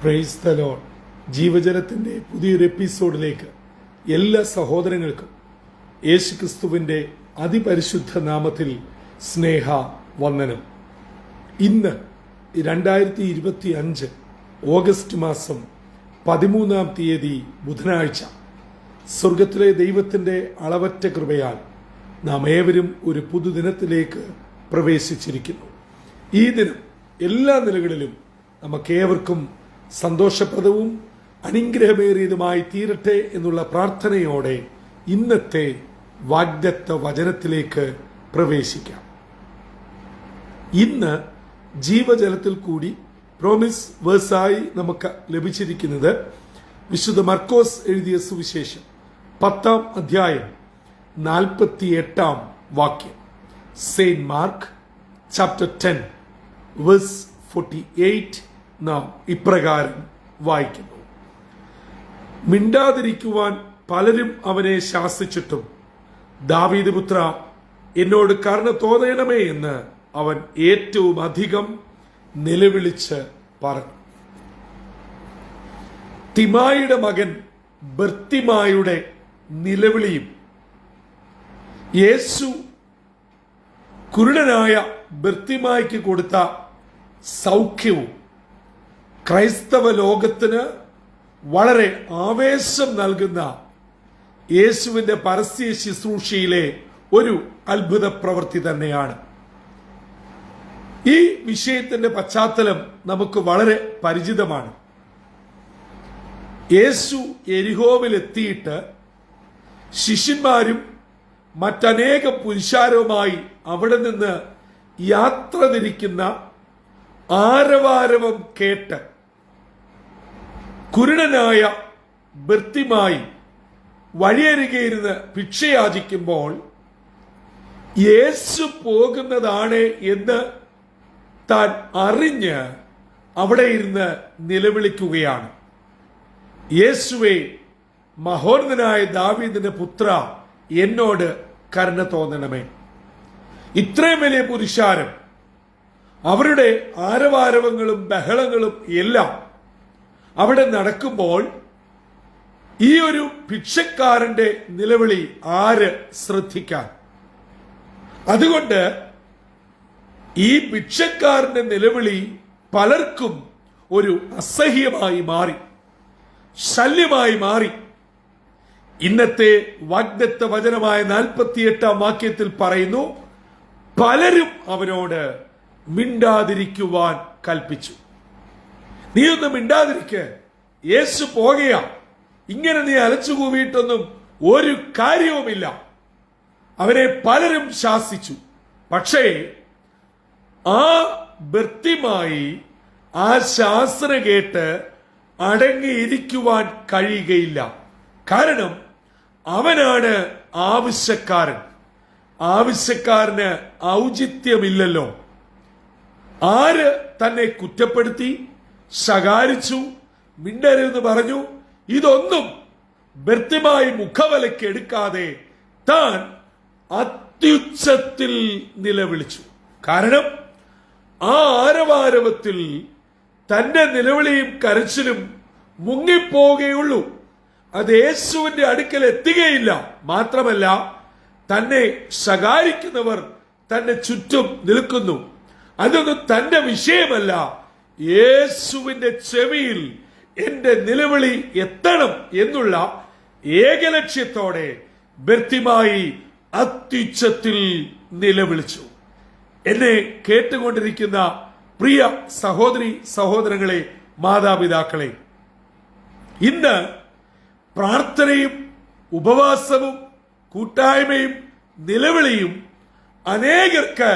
Praise the Lord. ജീവജലത്തിൻ്റെ പുതിയൊരു എപ്പിസോഡിലേക്ക് എല്ലാ സഹോദരങ്ങൾക്കും യേശുക്രിസ്തുവിൻ്റെ അതിപരിശുദ്ധ നാമത്തിൽ സ്നേഹ വന്ദനം. ഇന്ന് 2025 ഓഗസ്റ്റ് മാസം 13-ാം തീയതി ബുധനാഴ്ച, സ്വർഗത്തിലെ ദൈവത്തിൻ്റെ അളവറ്റ കൃപയാൽ നാം ഏവരും ഒരു പുതുദിനത്തിലേക്ക് പ്രവേശിച്ചിരിക്കുന്നു. ഈ ദിനം എല്ലാ നിലകളിലും നമുക്കേവർക്കും സന്തോഷപ്രദവും അനുഗ്രഹമേറിയതുമായി തീരട്ടെ എന്നുള്ള പ്രാർത്ഥനയോടെ ഇന്നത്തെ വാഗ്ദത്ത വചനത്തിലേക്ക് പ്രവേശിക്കാം. ഇന്ന് ജീവജലത്തിൽ കൂടി പ്രോമിസ് വേഴ്സായി നമുക്ക് ലഭിച്ചിരിക്കുന്നത് വിശുദ്ധ മർക്കോസ് എഴുതിയ സുവിശേഷം 10-ാം അധ്യായം 48-ാം വാക്യം. സെയിന്റ് മാർക്ക് ചാപ്റ്റർ 10 വേഴ്സ് 48 നാം ഇപ്രകാരം വായിക്കുന്നു: മിണ്ടാതിരിക്കുവാൻ പലരും അവനെ ശാസിച്ചിട്ടും, ദാവീദ് പുത്ര, എന്നോട് കരുണ തോന്നണമേ എന്ന് അവൻ ഏറ്റവും അധികം നിലവിളിച്ച് പറഞ്ഞു. തിമായിയുടെ മകൻ ബർത്തിമായുടെ നിലവിളിയും യേശു കുരുടനായ ബർത്തിമായ്ക്ക് കൊടുത്ത സൗഖ്യവും ക്രൈസ്തവ ലോകത്തിന് വളരെ ആവേശം നൽകുന്ന യേശുവിന്റെ പരസ്യ ശുശ്രൂഷയിലെ ഒരു അത്ഭുത പ്രവൃത്തി തന്നെയാണ്. ഈ വിഷയത്തിന്റെ പശ്ചാത്തലം നമുക്ക് വളരെ പരിചിതമാണ്. യേശു യെരിഹോവിൽ എത്തിയിട്ട് ശിഷ്യന്മാരും മറ്റനേക പുരുഷാരവുമായി അവിടെ നിന്ന് യാത്ര തിരിക്കുന്ന ആരവാരവം കേട്ട് കുരുടനായ ബർത്തിമായി വഴിയരികെ ഇരുന്ന് ഭിക്ഷയാചിക്കുമ്പോൾ യേശു പോകുന്നതാണ് എന്ന് താൻ അറിഞ്ഞ് അവിടെ ഇരുന്ന് നിലവിളിക്കുകയാണ്: യേശുവേ, മഹോന്നതനായ ദാവീദിന്റെ പുത്ര, എന്നോട് കരുണ തോന്നണമേ. ഇത്രയും വലിയ പുരുഷാരം, അവരുടെ ആരവാരവങ്ങളും ബഹളങ്ങളും എല്ലാം അവിടെ നടക്കുമ്പോൾ ഈ ഒരു ഭിക്ഷക്കാരന്റെ നിലവിളി ആര് ശ്രദ്ധിക്കാൻ? അതുകൊണ്ട് ഈ ഭിക്ഷക്കാരന്റെ നിലവിളി പലർക്കും ഒരു അസഹ്യമായി മാറി, ശല്യമായി മാറി. ഇന്നത്തെ വാഗ്ദത്ത വചനമായ 48-ാം വാക്യത്തിൽ പറയുന്നു, പലരും അവനോട് മിണ്ടാതിരിക്കുവാൻ കൽപ്പിച്ചു. നീ ഒന്ന് മിണ്ടാതിരിക്ക, യേശു പോകുക, ഇങ്ങനെ നീ അലച്ചുകൂവിയിട്ടൊന്നും ഒരു കാര്യവുമില്ല. അവരെ പലരും ശാസിച്ചു. പക്ഷേ ആ ബർത്തിമായി ആ ശാസന കേട്ട് അടങ്ങിയിരിക്കുവാൻ കഴിയുകയില്ല. കാരണം അവനാണ് ആവശ്യക്കാരൻ. ആവശ്യക്കാരന് ഔചിത്യമില്ലല്ലോ. ആര് തന്നെ കുറ്റപ്പെടുത്തി, ശകാരിച്ചു, മിണ്ടരുതെന്ന് പറഞ്ഞു, ഇതൊന്നും ബർത്തിമായി മുഖവലയ്ക്ക് എടുക്കാതെ താൻ അത്യുച്ചത്തിൽ നിലവിളിച്ചു. കാരണം ആ ആരവാരവത്തിൽ തന്റെ നിലവിളിയും കരച്ചിലും മുങ്ങിപ്പോകുകയുള്ളൂ. അത് യേശുവിന്റെ അടുക്കൽ എത്തുകയില്ല. മാത്രമല്ല, തന്നെ ശകാരിക്കുന്നവർ തന്റെ ചുറ്റും നിൽക്കുന്നു. അതൊന്നും തന്റെ വിഷയമല്ല. യേശുവിന്റെ ചെവിയിൽ എന്റെ നിലവിളി എത്തണം എന്നുള്ള ഏകലക്ഷ്യത്തോടെ ബർത്തിമായി അത്യുച്ചത്തിൽ നിലവിളിച്ചു. എന്നെ കേട്ടുകൊണ്ടിരിക്കുന്ന പ്രിയ സഹോദരി സഹോദരങ്ങളെ, മാതാപിതാക്കളെ, ഇന്ന് പ്രാർത്ഥനയും ഉപവാസവും കൂട്ടായ്മയും നിലവിളിയും അനേകർക്ക്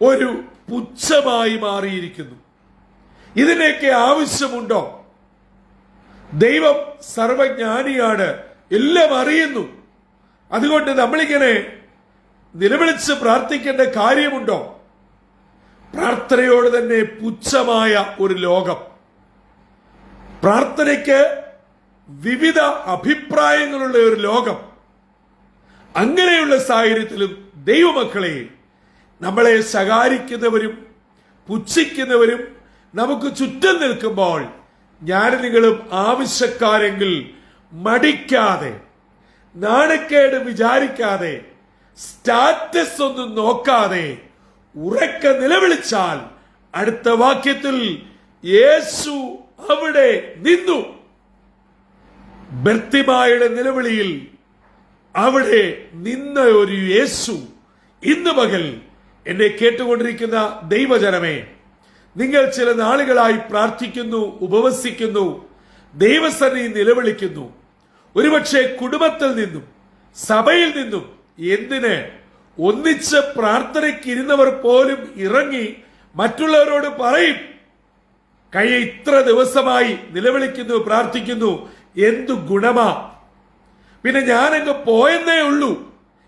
ഒരു പുച്ഛമായി മാറിയിരിക്കുന്നു. ഇതിനൊക്കെ ആവശ്യമുണ്ടോ? ദൈവം സർവജ്ഞാനിയാണ്, എല്ലാം അറിയുന്നു. അതുകൊണ്ട് നമ്മളിങ്ങനെ നിലവിളിച്ച് പ്രാർത്ഥിക്കേണ്ട കാര്യമുണ്ടോ? പ്രാർത്ഥനയോട് തന്നെ പുച്ഛമായ ഒരു ലോകം, പ്രാർത്ഥനയ്ക്ക് വിവിധ അഭിപ്രായങ്ങളുള്ള ഒരു ലോകം, അങ്ങനെയുള്ള സാഹചര്യത്തിലും ദൈവമക്കളെ നമ്മളെ ശകാരിക്കുന്നവരും പുച്ഛിക്കുന്നവരും നമുക്ക് ചുറ്റും നിൽക്കുമ്പോൾ ഞാൻ നിങ്ങളും ആവശ്യക്കാരെങ്കിൽ മടിക്കാതെ, നാണക്കേട് വിചാരിക്കാതെ, സ്റ്റാറ്റസ് ഒന്നും നോക്കാതെ ഉറക്കെ നിലവിളിച്ചാൽ അടുത്ത വാക്യത്തിൽ യേശു അവിടെ നിന്നു. ബർത്തിമായുടെ നിലവിളിയിൽ അവിടെ നിന്ന ഒരു യേശു ഇന്ന് പകൽ എന്നെ കേട്ടുകൊണ്ടിരിക്കുന്ന ദൈവജനമേ, നിങ്ങൾ ചില നാളുകളായി പ്രാർത്ഥിക്കുന്നു, ഉപവസിക്കുന്നു, ദൈവസന്നിധി നിലവിളിക്കുന്നു. ഒരുപക്ഷെ കുടുംബത്തിൽ നിന്നും സഭയിൽ നിന്നും എന്തിന് ഒന്നിച്ച് പ്രാർത്ഥനയ്ക്ക് ഇരുന്നവർ പോലും ഇറങ്ങി മറ്റുള്ളവരോട് പറയും, കഴിഞ്ഞ ഇത്ര ദിവസമായി നിലവിളിക്കുന്നു, പ്രാർത്ഥിക്കുന്നു, എന്തു ഗുണമാ, പിന്നെ ഞാനങ്ങ് പോയെന്നേ ഉള്ളൂ.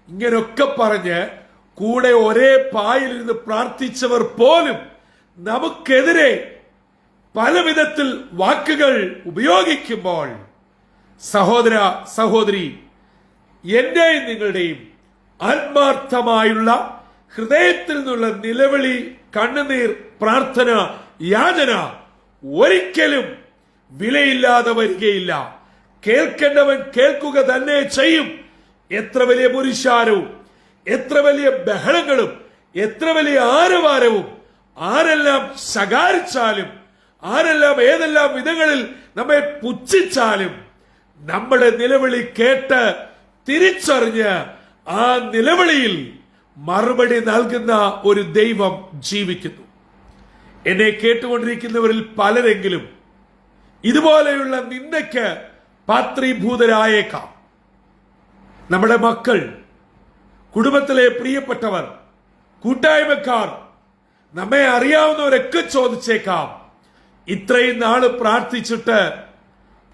ഇങ്ങനൊക്കെ പറഞ്ഞ് കൂടെ ഒരേ പായിലിരുന്ന് പ്രാർത്ഥിച്ചവർ പോലും നമുക്കെതിരെ പല വിധത്തിൽ വാക്കുകൾ ഉപയോഗിക്കുമ്പോൾ, സഹോദര സഹോദരി, എന്റെയും നിങ്ങളുടെയും ആത്മാർത്ഥമായുള്ള ഹൃദയത്തിൽ നിന്നുള്ള നിലവിളി, കണ്ണുനീർ, പ്രാർത്ഥന, യാചന ഒരിക്കലും വിലയില്ലാതെ വരികയില്ല. കേൾക്കേണ്ടവൻ കേൾക്കുക തന്നെ ചെയ്യും. എത്ര വലിയ പുരുഷാരവും, എത്ര വലിയ ബഹളങ്ങളും, എത്ര വലിയ ആരവാരവും, ആരെല്ലാം ശകാരിച്ചാലും, ആരെല്ലാം ഏതെല്ലാം വിധങ്ങളിൽ നമ്മെ പുച്ഛിച്ചാലും, നമ്മുടെ നിലവിളി കേട്ട് തിരിച്ചറിഞ്ഞ് ആ നിലവിളിയിൽ മറുപടി നൽകുന്ന ഒരു ദൈവം ജീവിക്കുന്നു. എന്നെ കേട്ടുകൊണ്ടിരിക്കുന്നവരിൽ പലരെങ്കിലും ഇതുപോലെയുള്ള നിന്ദയ്ക്ക് പാത്രീഭൂതരായേക്കാം. നമ്മുടെ മക്കൾ, കുടുംബത്തിലെ പ്രിയപ്പെട്ടവർ, കൂട്ടായ്മക്കാർ, നമ്മെ അറിയാവുന്നവരൊക്കെ ചോദിച്ചേക്കാം, ഇത്രയും നാള് പ്രാർത്ഥിച്ചിട്ട്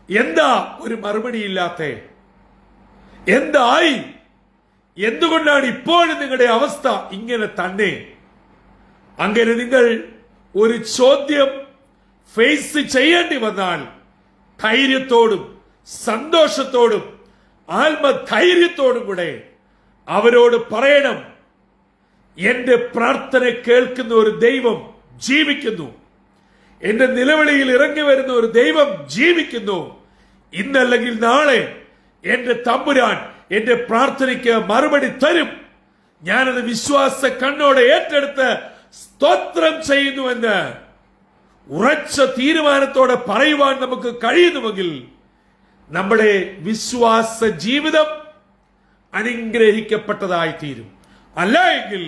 എന്താ ഒരു മറുപടിയില്ലാത്ത, എന്തായി, എന്തുകൊണ്ടാണ് ഇപ്പോഴും നിങ്ങളുടെ അവസ്ഥ ഇങ്ങനെ തന്നെ? അങ്ങനെ നിങ്ങൾ ഒരു ചോദ്യം ഫേസ് ചെയ്യേണ്ടി വന്നാൽ ധൈര്യത്തോടും സന്തോഷത്തോടും ആത്മധൈര്യത്തോടും കൂടെ അവരോട് പറയണം, എന്റെ പ്രാർത്ഥന കേൾക്കുന്ന ഒരു ദൈവം ജീവിക്കുന്നു, എന്റെ നിലവിളിയിൽ ഇറങ്ങി വരുന്ന ഒരു ദൈവം ജീവിക്കുന്നു. ഇന്നല്ലെങ്കിൽ നാളെ എന്റെ തമ്പുരാൻ എന്റെ പ്രാർത്ഥനയ്ക്ക് മറുപടി തരും. ഞാനത് വിശ്വാസ കണ്ണോടെ ഏറ്റെടുത്ത് സ്തോത്രം ചെയ്യുന്നുവെന്ന് ഉറച്ച തീരുമാനത്തോടെ പറയുവാൻ നമുക്ക് കഴിയുന്നുവെങ്കിൽ നമ്മുടെ വിശ്വാസ ജീവിതം അനുഗ്രഹിക്കപ്പെട്ടതായി തീരും. അല്ല എങ്കിൽ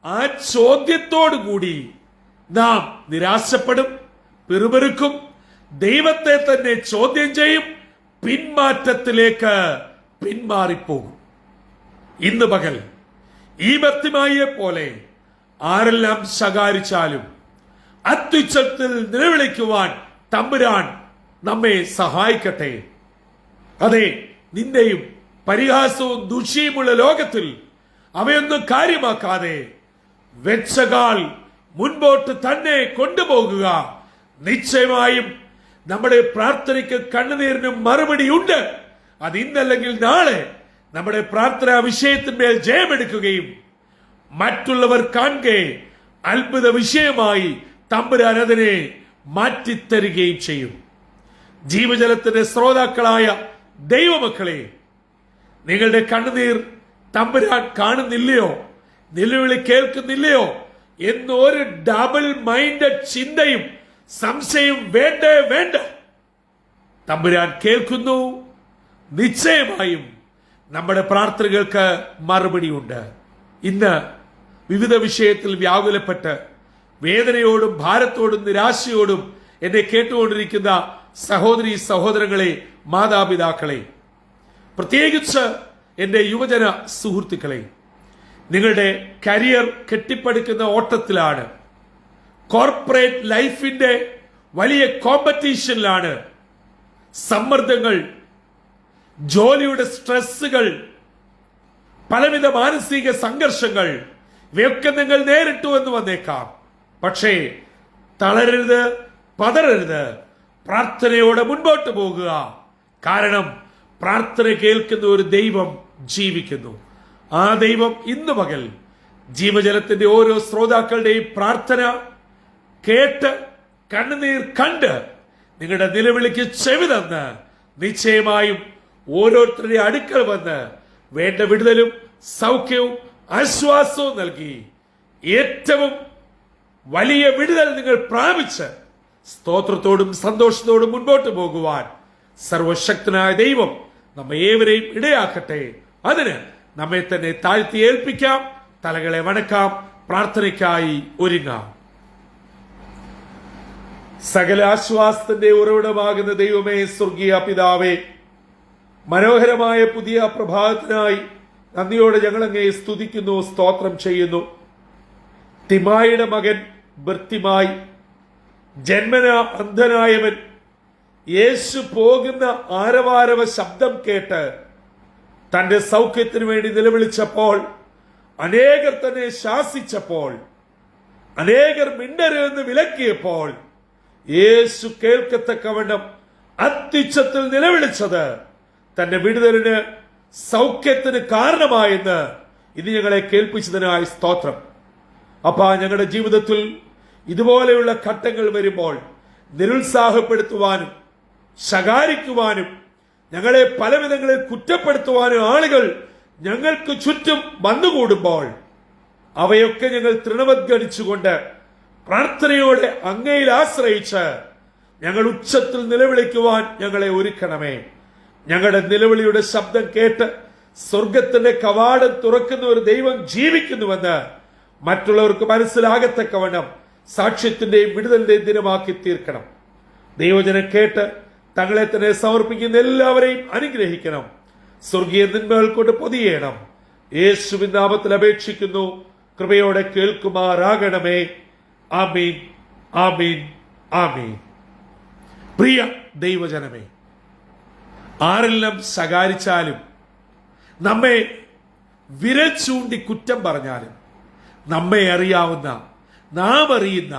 ആ ചോദ്യത്തോടു കൂടി നാം നിരാശപ്പെടും, പിറുപിറുക്കും, ദൈവത്തെ തന്നെ ചോദ്യം ചെയ്യും, പിന്മാറ്റത്തിലേക്ക് പിന്മാറിപ്പോകും. ഇന്ന് പകൽ ഈ ബർത്തിമായിയെ പോലെ ആരെല്ലാം ശകാരിച്ചാലും അത്യുച്ചത്തിൽ നിലവിളിക്കുവാൻ തമ്പുരാൻ നമ്മെ സഹായിക്കട്ടെ. അതെ, നിന്റെയും പരിഹാസവും ദുഷിയുമുള്ള ലോകത്തിൽ അവയൊന്നും കാര്യമാക്കാതെ വെച്ചകാൽ മുൻപോട്ട് തന്നെ കൊണ്ടുപോകുക. നിശ്ചയമായും നമ്മുടെ പ്രാർത്ഥനയ്ക്ക് കണ്ണുനീരിനും മറുപടിയുണ്ട്. അത് ഇന്നല്ലെങ്കിൽ നാളെ നമ്മുടെ പ്രാർത്ഥനാ വിഷയത്തിന്മേൽ ജയമെടുക്കുകയും മറ്റുള്ളവർ കാണെ അത്ഭുത വിഷയമായി തമ്പുരാൻ അതിനെ മാറ്റിത്തരികയും ചെയ്യും. ജീവജലത്തിന്റെ ശ്രോതാക്കളായ ദൈവമക്കളെ, നിങ്ങളുടെ കണ്ണുനീർ തമ്പുരാൻ കാണുന്നില്ലയോ, നിലവിളി കേൾക്കുന്നില്ലയോ എന്നൊരു ഡബിൾ മൈൻഡഡ് ചിന്തയും സംശയം വേണ്ടേ വേണ്ട. തമ്പുരാൻ കേൾക്കുന്നു. നിശ്ചയമായും നമ്മുടെ പ്രാർത്ഥനകൾക്ക് മറുപടിയുണ്ട്. ഇന്ന് വിവിധ വിഷയത്തിൽ വ്യാകുലപ്പെട്ട് വേദനയോടും ഭാരത്തോടും നിരാശയോടും എന്നെ കേട്ടുകൊണ്ടിരിക്കുന്ന സഹോദരി സഹോദരങ്ങളെ, മാതാപിതാക്കളെ, പ്രത്യേകിച്ച് എന്റെ യുവജന സുഹൃത്തുക്കളെ, നിങ്ങളുടെ കരിയർ കെട്ടിപ്പടുക്കുന്ന ഓട്ടത്തിലാണ്, കോർപ്പറേറ്റ് ലൈഫിന്റെ വലിയ കോമ്പറ്റീഷനിലാണ്, സമ്മർദ്ദങ്ങൾ, ജോലിയുടെ സ്ട്രെസ്സുകൾ, പലവിധ മാനസിക സംഘർഷങ്ങൾ, ഇവയൊക്കെ നിങ്ങൾ നേരിട്ടു എന്ന് വന്നേക്കാം. പക്ഷേ തളരരുത്, പതറരുത്, പ്രാർത്ഥനയോടെ മുൻപോട്ട് പോകുക. കാരണം പ്രാർത്ഥന കേൾക്കുന്ന ഒരു ദൈവം ജീവിക്കുന്നു. ആ ദൈവം ഇന്ന് പകൽ ജീവജലത്തിന്റെ ഓരോ ശ്രോതാക്കളുടെയും പ്രാർത്ഥന കേട്ട് കണ്ണുനീർ കണ്ട് നിങ്ങളുടെ നിലവിളിക്ക് ചെവി തന്ന് നിശ്ചയമായും ഓരോരുത്തരുടെ അടുക്കൽ വന്ന് വേണ്ട വിടുതലും സൗഖ്യവും ആശ്വാസവും നൽകി ഏറ്റവും വലിയ വിടുതൽ നിങ്ങൾ പ്രാപിച്ച് സ്തോത്രത്തോടും സന്തോഷത്തോടും മുൻപോട്ട് പോകുവാൻ സർവശക്തനായ ദൈവം നമ്മെ ഏവരെയും ഇടയാക്കട്ടെ. അതിന് നമ്മെ തന്നെ താഴ്ത്തി ഏൽപ്പിക്കാം, തലകളെ വണക്കാം, പ്രാർത്ഥനയ്ക്കായി ഒരുങ്ങാം. സകല ആശ്വാസത്തിന്റെ ഉറവിടമാകുന്ന ദൈവമേ, സ്വർഗീയ പിതാവേ, മനോഹരമായ പുതിയ പ്രഭാതത്തിനായി നന്ദിയോടെ ഞങ്ങൾ അങ്ങയെ സ്തുതിക്കുന്നു, സ്തോത്രം ചെയ്യുന്നു. തിമായിയുടെ മകൻ ബർത്തിമായി, ജന്മന അന്ധനായവൻ, യേശു പോകുന്ന ആരവാരവ ശബ്ദം കേട്ട് തന്റെ സൗഖ്യത്തിന് വേണ്ടി നിലവിളിച്ചപ്പോൾ, അനേകർ തന്നെ ശാസിച്ചപ്പോൾ, അനേകർ മിണ്ടരുതെന്ന് വിലക്കിയപ്പോൾ, യേശു കേൾക്കത്തക്കവണ്ണം അത്യുച്ചത്തിൽ നിലവിളിച്ചത് തന്റെ വിടുതലിന് സൗഖ്യത്തിന് കാരണമായെന്ന് ഇത് ഞങ്ങളെ കേൾപ്പിച്ചതിനായി സ്തോത്രം. അപ്പാ, ഞങ്ങളുടെ ജീവിതത്തിൽ ഇതുപോലെയുള്ള ഘട്ടങ്ങൾ വരുമ്പോൾ നിരുത്സാഹപ്പെടുത്തുവാനും ശകാരിക്കുവാനും ഞങ്ങളെ പലവിധങ്ങളിൽ കുറ്റപ്പെടുത്തുവാനും ആളുകൾ ഞങ്ങൾക്ക് ചുറ്റും വന്നുകൂടുമ്പോൾ അവയൊക്കെ ഞങ്ങൾ തൃണവത്ഗണിച്ചുകൊണ്ട് പ്രാർത്ഥനയോടെ അങ്ങയിൽ ആശ്രയിച്ച് ഞങ്ങൾ ഉച്ചത്തിൽ നിലവിളിക്കുവാൻ ഞങ്ങളെ ഒരുക്കണമേ. ഞങ്ങളുടെ നിലവിളിയുടെ ശബ്ദം കേട്ട് സ്വർഗത്തിന്റെ കവാടം തുറക്കുന്ന ഒരു ദൈവം ജീവിക്കുന്നുവെന്ന് മറ്റുള്ളവർക്ക് മനസ്സിലാകത്തക്കവണ്ണം സാക്ഷ്യത്തിന്റെയും വിടുതലിന്റെയും ദിനമാക്കി തീർക്കണം. ദൈവജനം കേട്ട് തങ്ങളെ തന്നെ സമർപ്പിക്കുന്ന എല്ലാവരെയും അനുഗ്രഹിക്കണം. സ്വർഗീയ നന്മകൾ കൊണ്ട് പൊതിയണം. യേശുവിൻ നാമത്തിൽ അപേക്ഷിക്കുന്നു, കൃപയോടെ കേൾക്കുമാറാകണമേ. ആമീൻ, ആമീൻ, ആമീൻ. പ്രിയ ദൈവജനമേ, ആരെല്ലാം ശകാരിച്ചാലും നമ്മെ വിരൽ ചൂണ്ടി കുറ്റം പറഞ്ഞാലും നമ്മെ അറിയാവുന്ന, നാം അറിയുന്ന,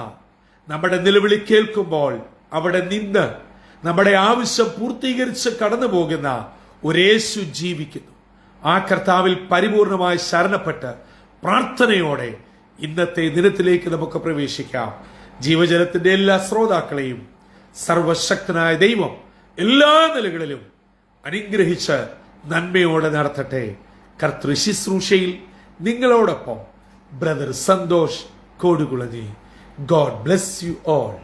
നമ്മുടെ നിലവിളി കേൾക്കുമ്പോൾ അവിടെ നിന്ന് നമ്മുടെ ആവശ്യം പൂർത്തീകരിച്ച് കടന്നു പോകുന്ന ഒരു യേശു ജീവിക്കുന്നു. ആ കർത്താവിൽ പരിപൂർണമായി ശരണപ്പെട്ട് പ്രാർത്ഥനയോടെ ഇന്നത്തെ ദിനത്തിലേക്ക് നമുക്ക് പ്രവേശിക്കാം. ജീവജലത്തിന്റെ എല്ലാ ശ്രോതാക്കളെയും സർവശക്തനായ ദൈവം എല്ലാ നിലകളിലും അനുഗ്രഹിച്ച് നന്മയോടെ നടത്തട്ടെ. കർത്തൃ ശുശ്രൂഷയിൽ നിങ്ങളോടൊപ്പം brother Santhosh Kodukulanji. God bless you all.